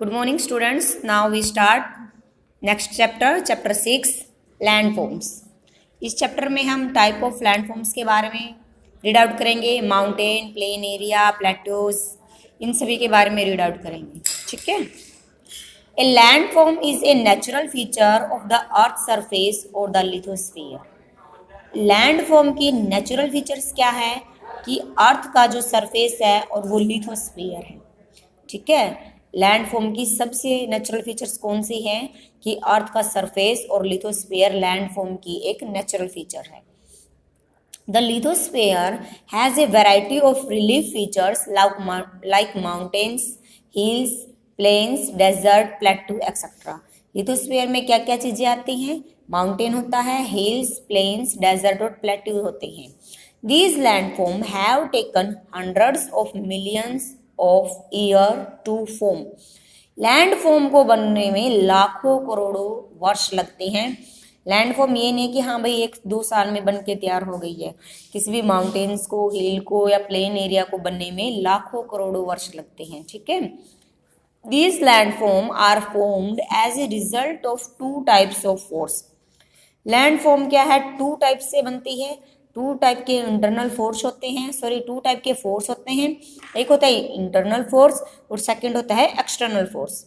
Good morning, students. Now we start next chapter, chapter 6, landforms. इस chapter में हम type of landforms के बारे में रीड आउट करेंगे. माउंटेन, प्लेन एरिया, प्लेटोज, इन सभी के बारे में रीड आउट करेंगे. ठीक है. A landform is a natural feature of the earth surface और द लिथोस्फीयर. लैंडफॉर्म की नेचुरल फीचर्स क्या है कि अर्थ का जो सरफेस है और वो लिथोस्फीयर है. ठीक है. लैंडफॉर्म की सबसे नेचुरल फीचर्स कौन सी हैं कि अर्थ का सरफेस और लिथोस्फीयर लैंडफॉर्म की एक नेचुरल फीचर है. The lithosphere has a variety of relief features like mountains, hills, plains, desert, plateau etcetera. Lithosphere में क्या क्या चीजें आती हैं? माउंटेन होता है, हिल्स, प्लेन्स, डेजर्ट और प्लेटू होते हैं. These landforms have taken hundreds of millions of years to form. Landform को बनने में लाखों करोड़ों वर्ष लगते हैं. लैंडफॉर्म ये नहीं कि हाँ भाई 1-2 साल में बन के तैयार हो गई है. किसी भी माउंटेन्स को, हिल को या प्लेन एरिया को बनने में लाखों करोड़ों वर्ष लगते हैं. ठीक है. These landforms are formed as a result of two types of force. Landform क्या है? 2 टाइप से बनती है. 2 टाइप के इंटरनल फोर्स होते हैं, 2 टाइप के फोर्स होते हैं. एक होता है इंटरनल फोर्स और सेकंड होता है external force.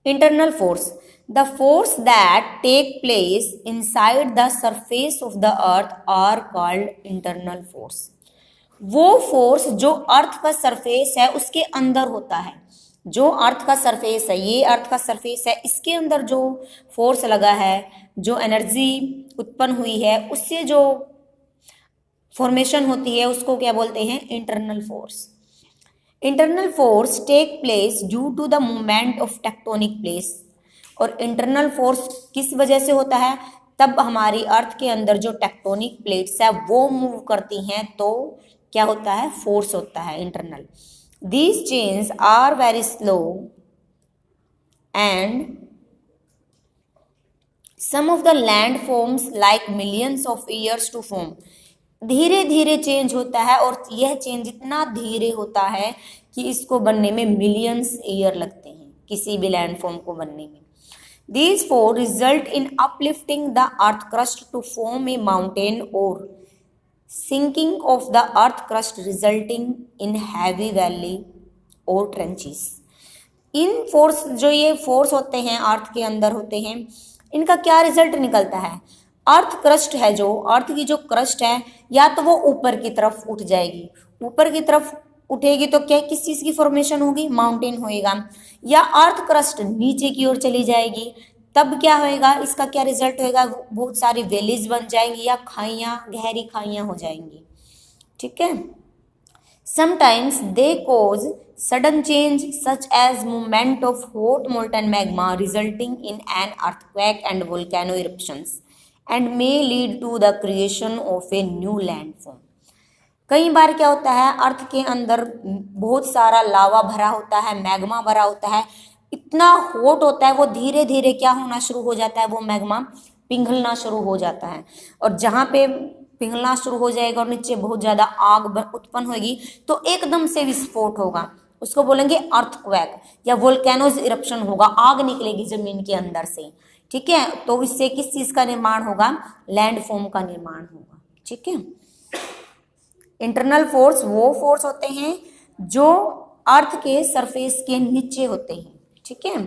Internal force, the force that take place inside the surface of the earth are called internal force. वो फोर्स जो अर्थ का सरफेस है उसके अंदर होता है. जो अर्थ का सरफेस है, ये अर्थ का सरफेस है, इसके अंदर जो फोर्स लगा है, जो एनर्जी उत्पन्न हुई है, उससे जो फॉर्मेशन होती है उसको क्या बोलते हैं? Internal force. Internal force take place due to the movement of tectonic plates. और इंटरनल फोर्स किस वजह से होता है? तब हमारी अर्थ के अंदर जो टेक्टोनिक प्लेट्स है वो मूव करती हैं तो क्या होता है? फोर्स होता है internal. These chains are very slow and some of the landforms like millions of years to form. धीरे धीरे चेंज होता है और यह चेंज इतना धीरे होता है कि इसको बनने में मिलियंस ईयर लगते हैं, किसी भी लैंडफॉर्म को बनने में. These four result in uplifting the earth crust to form a mountain or sinking of the earth crust resulting in heavy valley or trenches. In force, जो ये फोर्स होते हैं अर्थ के अंदर होते हैं, इनका क्या रिजल्ट निकलता है? अर्थ क्रस्ट है, जो अर्थ की जो क्रस्ट है, या तो वो ऊपर की तरफ उठ जाएगी. ऊपर की तरफ उठेगी तो क्या, किस चीज की फॉर्मेशन होगी? माउंटेन होएगा. या अर्थ क्रस्ट नीचे की ओर चली जाएगी, तब क्या होएगा? इसका क्या रिजल्ट होएगा? बहुत सारी वैलीज बन जाएंगी या खाइयां, गहरी खाइयां हो जाएंगी. ठीक है. Sometimes they cause sudden change such as movement of hot molten magma resulting in an earthquake and volcano eruptions and may lead to the creation of a new landform. कई बार क्या होता है, अर्थ के अंदर बहुत सारा लावा भरा होता है, मैग्मा भरा होता है, इतना हॉट होता है, वो धीरे धीरे क्या होना शुरू हो जाता है? वो मैग्मा पिघलना शुरू हो जाता है. और जहाँ पे पिघलना शुरू हो जाएगा और नीचे बहुत ज़्यादा आग उत्पन्न होगी तो एकदम से विस्फोट होगा, उसको बोलेंगे अर्थक्वेक या वोल्केनोज इरप्शन होगा. आग निकलेगी जमीन के अंदर से. ठीक है. तो इससे किस चीज़ का निर्माण होगा? लैंडफॉर्म का निर्माण होगा. ठीक है. इंटरनल फोर्स वो फोर्स होते हैं जो अर्थ के सरफेस के नीचे होते हैं. ठीक है.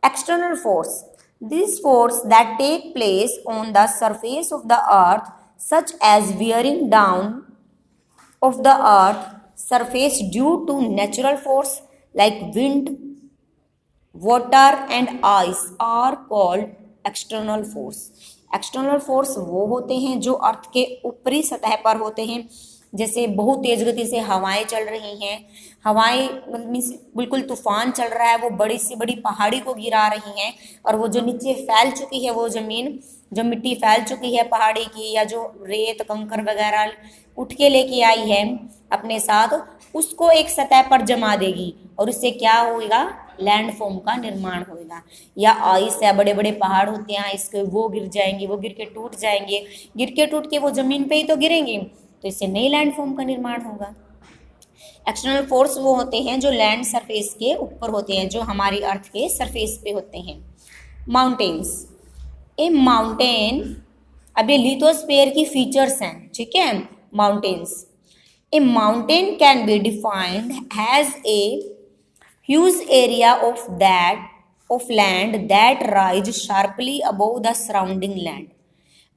External force, this force that take place on the surface of the earth such as bearing down of the earth surface due to natural force like wind, water and ice are called external force. External force वो होते हैं जो earth के ऊपरी सतह पर होते हैं. जैसे बहुत तेज गति से हवाएं चल रही हैं, हवाएं बिल्कुल तूफान चल रहा है, वो बड़ी सी बड़ी पहाड़ी को गिरा रही हैं, और वो जो नीचे फैल चुकी है, वो जमीन, जो मिट्टी फैल चुकी है पहाड़ी की, या जो रेत कंकर वगैरह उठ के लेके आई है अपने साथ, उसको एक सतह पर जमा देगी और उससे क्या होगा? लैंडफॉर्म का निर्माण होगा. या आइस है, बड़े बड़े पहाड़ होते हैं आइस के, वो गिर जाएंगे, वो गिर के टूट जाएंगे, गिर के टूट के वो जमीन पे ही तो गिरेंगे, तो इससे नई लैंडफॉर्म का निर्माण होगा. एक्सटर्नल फोर्स वो होते हैं जो लैंड सरफेस के ऊपर होते हैं, जो हमारी अर्थ के सरफेस पे होते हैं। माउंटेन्स, ए माउंटेन, अब ये लिथोस्फीयर की फीचर्स हैं, ठीक है। Mountains, A mountain can be defined has a huge area of land that rise sharply above the surrounding land.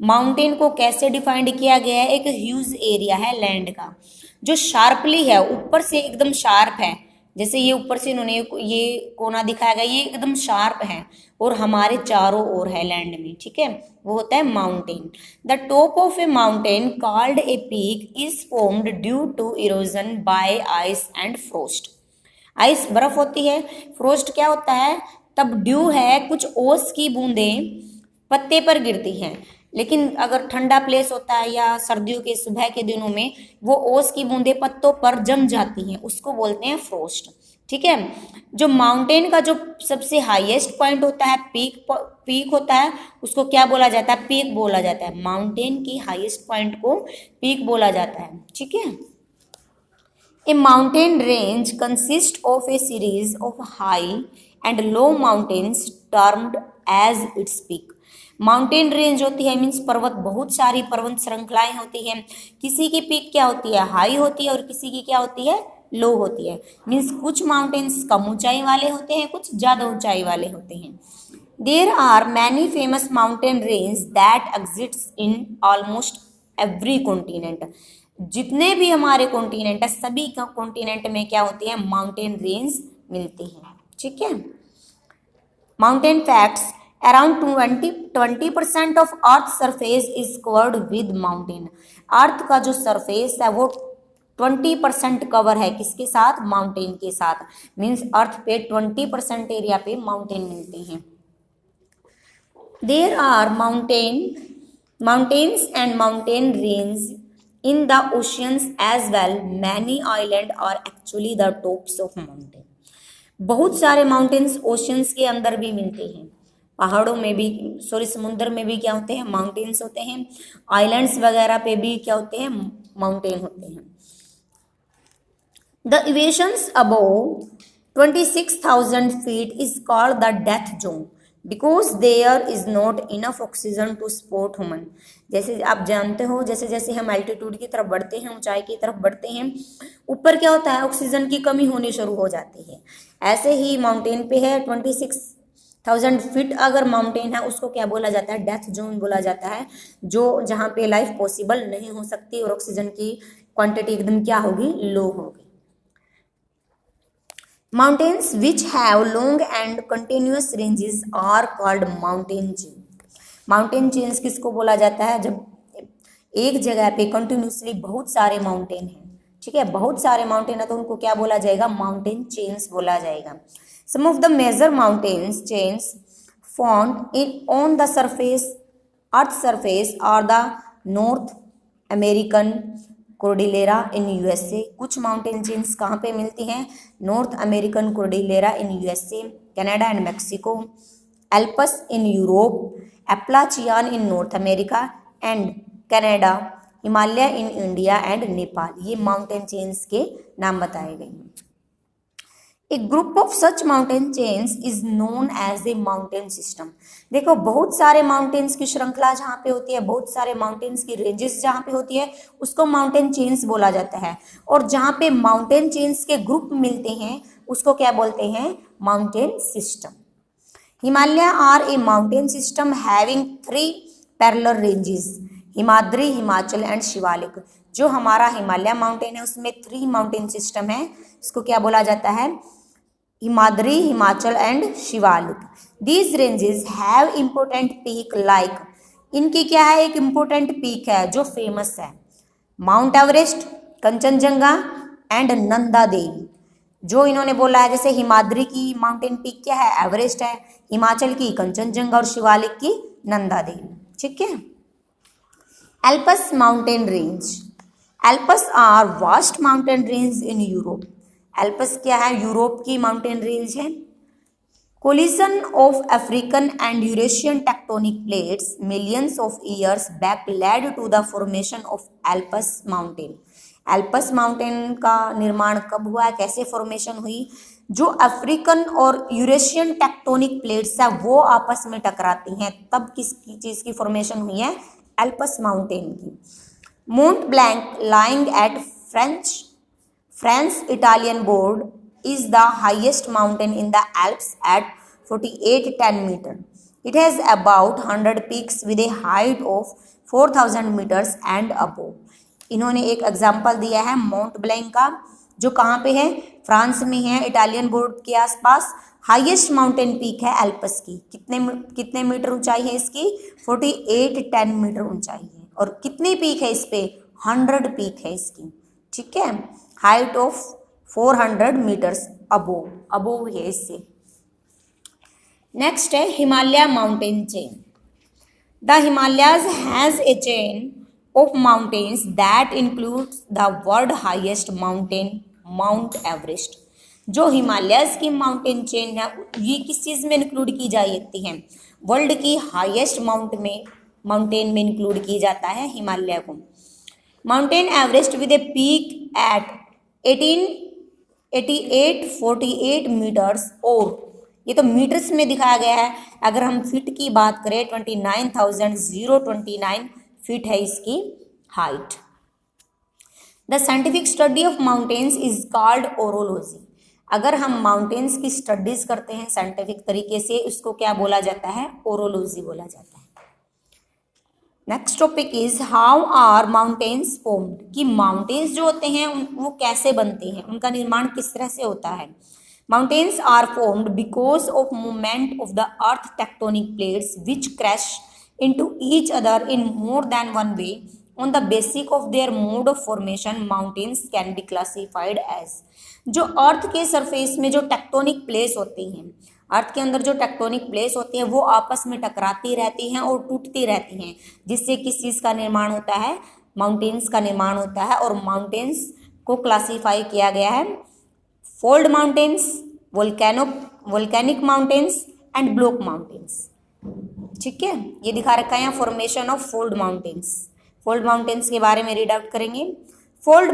Mountain को कैसे डिफाइंड किया गया है? एक ह्यूज एरिया है लैंड का जो शार्पली है, ऊपर से एकदम शार्प है, जैसे ये ऊपर से इन्होंने ये कोना दिखाया गया, ये एकदम शार्प है और हमारे चारों ओर है लैंड में, ठीक है, वो होता है mountain. The top of a mountain called a peak is formed due to erosion by ice and frost. Ice बर्फ होती है, फ्रोस्ट क्या होता है? तब ड्यू है, कुछ ओस की बूंदें पत्ते पर गिरती हैं, लेकिन अगर ठंडा प्लेस होता है या सर्दियों के सुबह के दिनों में वो ओस की बूंदें पत्तों पर जम जाती हैं, उसको बोलते हैं फ्रोस्ट, ठीक है। जो माउंटेन का जो सबसे हाईएस्ट पॉइंट होता है, पीक होता है, उसको क्या बोला जाता है? पीक बोला जाता है। माउंटेन की हाईएस्ट पॉइंट को पीक बोला जाता है, ठीक है। A mountain range consists of a series of high and low mountains termed as its peak. Mountain range होती है मीन्स पर्वत, बहुत सारी पर्वत श्रृंखलाएं होती हैं। किसी की पीक क्या होती है? हाई होती है, और किसी की क्या होती है? लो होती है। मीन्स कुछ माउंटेन्स कम ऊंचाई वाले होते हैं, कुछ ज़्यादा ऊंचाई वाले होते हैं। There are many famous mountain ranges that exist in almost every continent. जितने भी हमारे कॉन्टिनेंट है, सभी कॉन्टिनेंट में क्या होती है? माउंटेन रेंज मिलती है, ठीक है। Mountain facts, around 20% of earth surface is covered with mountain. Earth का जो सरफेस है वो 20% कवर है, किसके साथ? माउंटेन के साथ। मीन्स अर्थ पे 20% एरिया पे माउंटेन मिलते हैं। There are mountains and mountain range in the oceans as well. Many island are actually the tops of mountain. बहुत सारे माउंटेन्स ओशियंस के अंदर भी मिलते हैं, पहाड़ों में भी, समुद्र में भी क्या होते हैं? माउंटेन्स होते हैं। आइलैंड्स वगैरह पे भी क्या होते हैं? माउंटेन होते हैं। The elevations above 26,000 feet is called the death zone because there is not enough oxygen to support human. जैसे आप जानते हो, जैसे जैसे हम एल्टीट्यूड की तरफ बढ़ते हैं, ऊंचाई की तरफ बढ़ते हैं, ऊपर क्या होता है? ऑक्सीजन की कमी होनी शुरू हो जाती है। ऐसे ही माउंटेन पे है 26,000 फीट अगर माउंटेन है, उसको क्या बोला जाता है? डेथ जोन बोला जाता है, जो जहाँ पे लाइफ पॉसिबल नहीं हो सकती और ऑक्सीजन की क्वांटिटी एकदम क्या होगी? लो होगी। Mountains which have long and continuous ranges are called mountain chain. Mountain chains किसको बोला जाता है? जब एक जगह पे कंटिन्यूसली बहुत सारे माउंटेन हैं, ठीक है, बहुत सारे माउंटेन है तो उनको क्या बोला जाएगा? माउंटेन चेन्स बोला जाएगा। Some of the major mountain chains found in on the surface earth surface are the North American Cordillera in USA. कुछ माउंटेन चेन्स कहाँ पे मिलती हैं? North American Cordillera in USA, Canada and Mexico, Alps in Europe, Appalachian in North America and Canada, Himalaya in India and Nepal. ये mountain chains के नाम बताए गए हैं। A group of such mountain chains is known as a mountain system. देखो, बहुत सारे mountains की श्रृंखला जहाँ पे होती है, बहुत सारे माउंटेन्स की रेंजेस जहाँ पे होती है, उसको माउंटेन चेन्स बोला जाता है। और जहाँ पे माउंटेन चेन्स के ग्रुप मिलते हैं उसको क्या बोलते हैं? Mountain system. Himalaya are a mountain system having 3 parallel ranges, Himadri, Himachal and Shivalik. जो हमारा हिमालय माउंटेन है उसमें 3 माउंटेन सिस्टम है, इसको क्या बोला जाता है? Himadri, Himachal and Shivalik. These ranges have important peak like, इनकी क्या है? एक इम्पोर्टेंट पीक है जो फेमस है, Mount Everest, Kanchenjunga and Nanda Devi. जो इन्होंने बोला है, जैसे हिमाद्री की माउंटेन पीक क्या है? एवरेस्ट है, हिमाचल की कंचनजंगा और शिवालिक की नंदा देवी, ठीक है। Alps mountain range, Alps are vast mountain range in Europe. Alps क्या है? यूरोप की माउंटेन रेंज है। Collision of African and Eurasian tectonic plates millions of years back led to the formation of Alps mountain. Alps mountain का निर्माण कब हुआ, कैसे formation हुई? जो अफ्रीकन और यूरेशियन टेक्टोनिक प्लेट्स है वो आपस में टकराती हैं, तब किस चीज की फॉर्मेशन हुई है? एल्पस माउंटेन की। Mount blank lying at France Italian board is the highest mountain in the Alps at 4810 meter. It has about 100 peaks with a height of 4000 meters and above. इन्होंने एक एग्जाम्पल दिया है mount blank का, जो कहाँ पे है? फ्रांस में है, इटालियन बोर्ड के आसपास। हाईएस्ट माउंटेन पीक है एल्पस की। कितने मीटर ऊंचाई है इसकी? 4810 मीटर ऊंचाई है। और कितनी पीक है इस पे? 100 पीक है इसकी। ठीक है, हाइट ऑफ 400 मीटर्स अबोव है इससे। नेक्स्ट है Himalaya mountain chain. The Himalayas has a chain of mountains that includes the world highest mountain mount Everest. जो हिमालयाज की माउंटेन चेन है ये किस चीज में इंक्लूड की जाती है? वर्ल्ड की हाईएस्ट माउंटेन में इंक्लूड की जाता है हिमालय को। Mountain Everest with a peak at 8848 meters, और ये तो मीटर्स में दिखाया गया है, अगर हम फीट की बात करें 29,029 फीट है इसकी height. The scientific study of mountains is called orology. अगर हम माउंटेन्स की स्टडीज करते हैं साइंटिफिक तरीके से, उसको क्या बोला जाता है? ओरोलॉजी बोला जाता है। Next topic is how are mountains formed, कि माउंटेन्स जो होते हैं वो कैसे बनते हैं, उनका निर्माण किस तरह से होता है। Mountains are formed because of movement of the earth tectonic plates which crash into each other in more than one way. On the basic of their mode of formation mountains can be classified as. जो earth के surface में जो tectonic plates होती हैं, अर्थ के अंदर जो tectonic plates होती हैं वो आपस में टकराती रहती हैं और टूटती रहती हैं, जिससे किस चीज़ का निर्माण होता है? माउंटेन्स का निर्माण होता है। और माउंटेन्स को क्लासीफाई किया गया है fold mountains, volcanic mountains and block mountains. ठीक है, ये दिखा रखा है formation of fold mountains. Fold mountains के बारे में रीड आउट करेंगे। Fold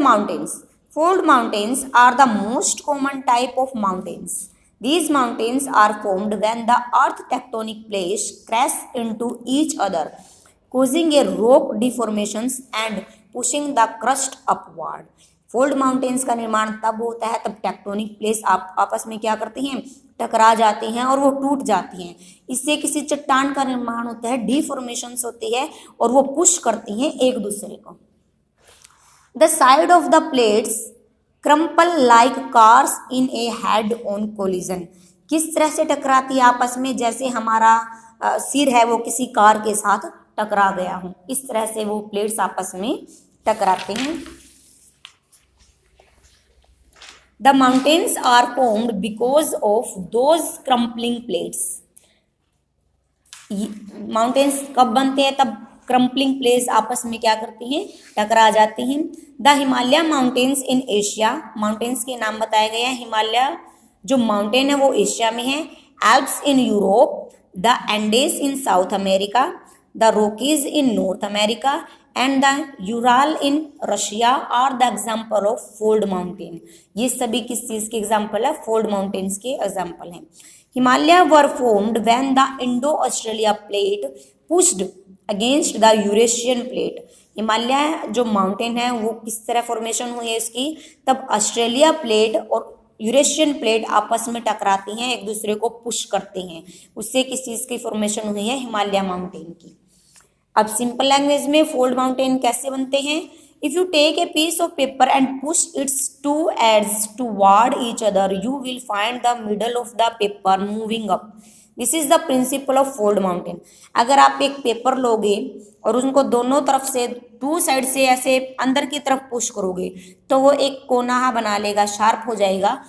mountains are the most common type of mountains. These mountains are formed when the earth tectonic plates crash into each other, causing a rock deformations and pushing the crust upward. Fold mountains का निर्माण तब होता है तब tectonic plates आपस में क्या करती हैं? टकरा जाती हैं और वो टूट जाती हैं। इससे किसी चट्टान का निर्माण होता है, डिफॉर्मेशंस होती है और वो पुश करती हैं एक दूसरे को। The side of the plates crumple like cars in A head on collision. किस तरह से टकराती है आपस में? जैसे हमारा सिर है वो किसी कार के साथ टकरा गया हो, इस तरह से वो प्लेट्स आपस में टकराते हैं। The mountains are formed because of those crumpling plates. Mountains कब बनते हैं? तब क्रम्पलिंग प्लेट्स आपस में क्या करती हैं? टकरा जाती हैं। The Himalaya mountains in Asia. Mountains के नाम बताए गए हैं। हिमालय जो माउंटेन है वो एशिया में है। Alps in Europe, the Andes in South America, the Rockies in North America and the Ural in Russia are the example of fold mountain. ये सभी किस चीज़ के एग्जाम्पल है? फोल्ड माउंटेन्स के एग्जाम्पल हैं। Himalaya were formed when the Indo Australia plate pushed against the Eurasian plate. Himalaya जो mountain है वो किस तरह फॉर्मेशन हुई है इसकी? तब ऑस्ट्रेलिया प्लेट और यूरेशियन प्लेट आपस में टकराती हैं, एक दूसरे को पुश करते हैं, उससे किस चीज़ की फॉर्मेशन हुई है? हिमालय माउंटेन की। अब सिंपल लैंग्वेज में फोल्ड माउंटेन कैसे बनते हैं? If you take a piece of paper and push its two ends toward each other you will find the middle of the paper moving up. This is the principle of fold mountain. अगर आप एक paper लोगे और उनको दोनों तरफ से, to side से ऐसे अंदर की तरफ पुश करोगे तो वो एक कोना बना लेगा, शार्प हो जाएगा।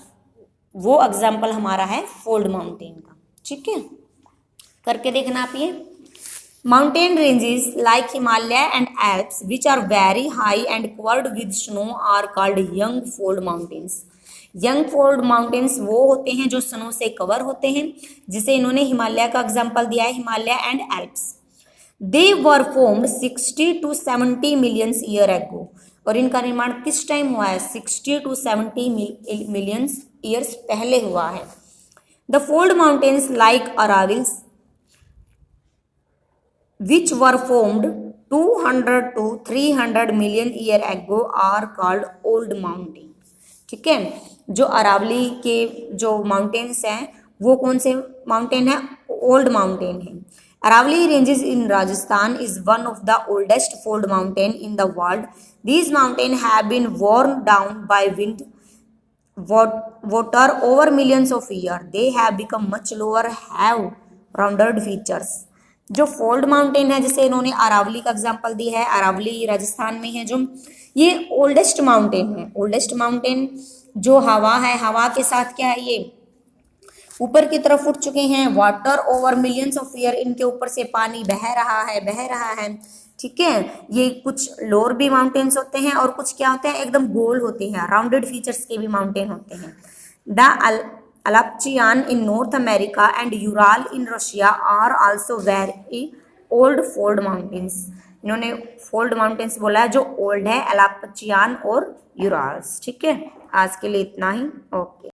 वो एग्जाम्पल हमारा है फोल्ड माउंटेन का। ठीक है, करके देखना आप ये। Mountain ranges like Himalaya and Alps which are very high and covered with snow are called young fold mountains. Young fold mountains वो होते हैं जो स्नो से कवर होते हैं, जिसे इन्होंने हिमालय का एग्जाम्पल दिया है, Himalaya and Alps. They were formed 60 to 70 million year ago. और इनका निर्माण किस टाइम हुआ है? 60 to 70 मिलियन ईयर्स पहले हुआ है। The fold mountains like arrivals which were formed 200 to 300 million year ago are called old mountain। ठीक है, जो अरावली के जो माउंटेन्स हैं वो कौन से माउंटेन है? ओल्ड माउंटेन है। Aravali ranges in Rajasthan is one of the oldest fold mountain in the world. These mountain have been worn down by wind water over millions of years. They have become much lower, have rounded features। जो fold mountain है, जैसे इन्होंने अरावली का example दिया है, अरावली राजस्थान में है, जो ये ओल्डेस्ट माउंटेन है। ओल्डेस्ट माउंटेन जो हवा है, हवा के साथ क्या है, ये ऊपर की तरफ उठ चुके हैं। Water over millions of year, इनके ऊपर से पानी बह रहा है। ठीक है, ये कुछ लोअर भी माउंटेन्स होते हैं और कुछ क्या होते हैं, एकदम गोल होते हैं, राउंडेड फीचर्स के भी माउंटेन होते हैं। The Alapchian in North America and Ural in Russia are also very old fold mountains। इन्होंने फोल्ड माउंटेन्स बोला है जो ओल्ड है, एलापचियान और यूराल्स। ठीक है, आज के लिए इतना ही। ओके।